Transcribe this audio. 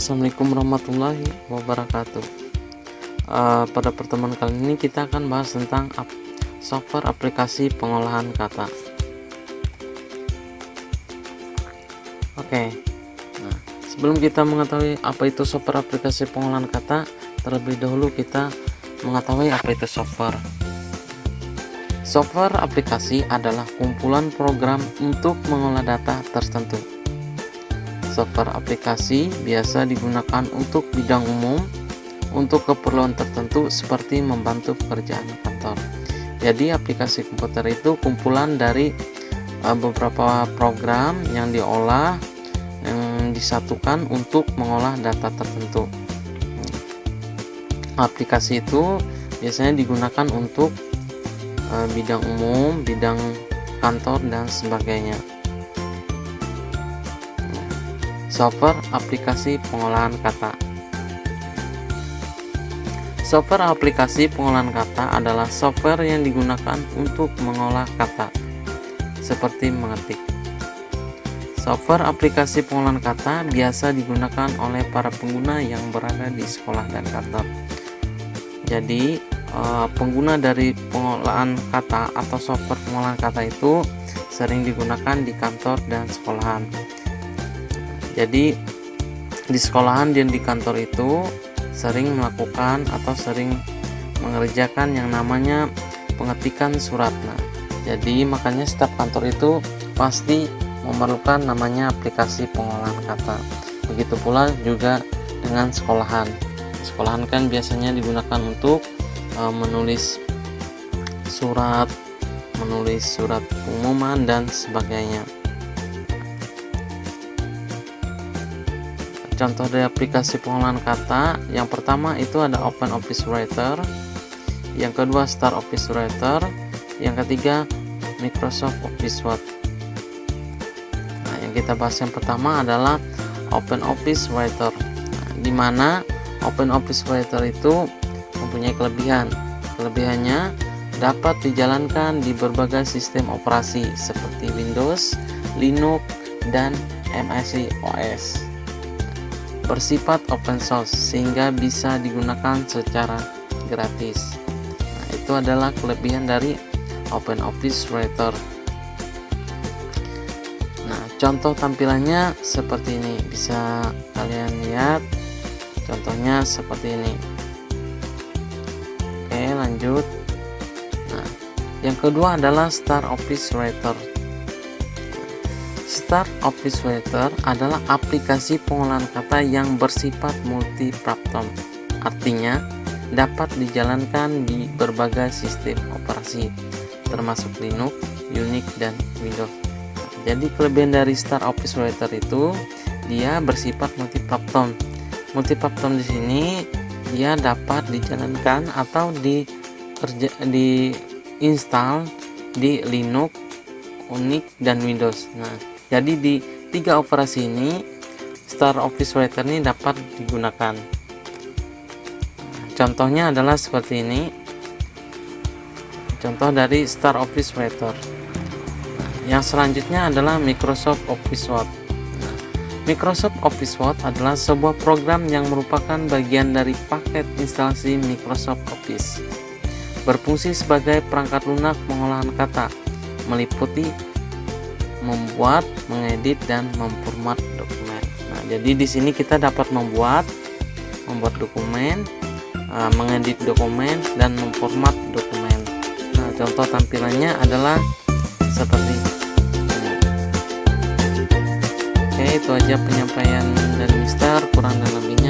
Assalamualaikum warahmatullahi wabarakatuh. Pada pertemuan kali ini kita akan bahas tentang software aplikasi pengolahan kata. Oke. Nah, sebelum kita mengetahui apa itu software aplikasi pengolahan kata, terlebih dahulu kita mengetahui apa itu software. Software aplikasi adalah kumpulan program untuk mengolah data tertentu. Software aplikasi biasa digunakan untuk bidang umum, untuk keperluan tertentu seperti membantu pekerjaan kantor. Jadi aplikasi komputer itu kumpulan dari beberapa program yang diolah, yang disatukan untuk mengolah data tertentu. Aplikasi itu biasanya digunakan untuk bidang umum, bidang kantor, dan sebagainya. Software aplikasi pengolahan kata. Software aplikasi pengolahan kata adalah software yang digunakan untuk mengolah kata, seperti mengetik. Software aplikasi pengolahan kata biasa digunakan oleh para pengguna yang berada di sekolah dan kantor. Jadi, pengguna dari pengolahan kata atau software pengolahan kata itu sering digunakan di kantor dan sekolahan. Jadi di sekolahan dan di kantor itu sering melakukan atau sering mengerjakan yang namanya pengetikan surat. Nah, jadi makanya setiap kantor itu pasti memerlukan namanya aplikasi pengolahan kata. Begitu pula juga dengan sekolahan. Sekolahan kan biasanya digunakan untuk menulis surat pengumuman dan sebagainya. Contoh dari aplikasi pengolahan kata, yang pertama itu ada Open Office Writer, yang kedua Start Office Writer, yang ketiga Microsoft Office Word. Nah, yang kita bahas yang pertama adalah Open Office Writer, di mana Open Office Writer itu mempunyai kelebihan. Kelebihannya dapat dijalankan di berbagai sistem operasi seperti Windows, Linux, dan MSI OS. Bersifat open source sehingga bisa digunakan secara gratis. Nah, itu adalah kelebihan dari Open Office Writer. Nah, contoh tampilannya seperti ini, bisa kalian lihat. Contohnya seperti ini. Oke, lanjut. Nah, yang kedua adalah Start Office Writer. Start Office Writer adalah aplikasi pengolahan kata yang bersifat multi-platform. Artinya, dapat dijalankan di berbagai sistem operasi, termasuk Linux, Unix, dan Windows. Jadi kelebihan dari Start Office Writer itu dia bersifat multi-platform. Multi-platform di sini dia dapat dijalankan atau diinstal di Linux, Unix, dan Windows. Nah, jadi di tiga operasi ini Start Office Writer ini dapat digunakan. Contohnya adalah seperti ini. Contoh dari Start Office Writer. Yang selanjutnya adalah Microsoft Office Word. Microsoft Office Word adalah sebuah program yang merupakan bagian dari paket instalasi Microsoft Office. Berfungsi sebagai perangkat lunak pengolahan kata, meliputi membuat, mengedit, dan memformat dokumen. Nah, jadi di sini kita dapat membuat dokumen, mengedit dokumen, dan memformat dokumen. Nah, contoh tampilannya adalah seperti ini. Oke, itu aja penyampaian dari Mister. Kurang dan lebihnya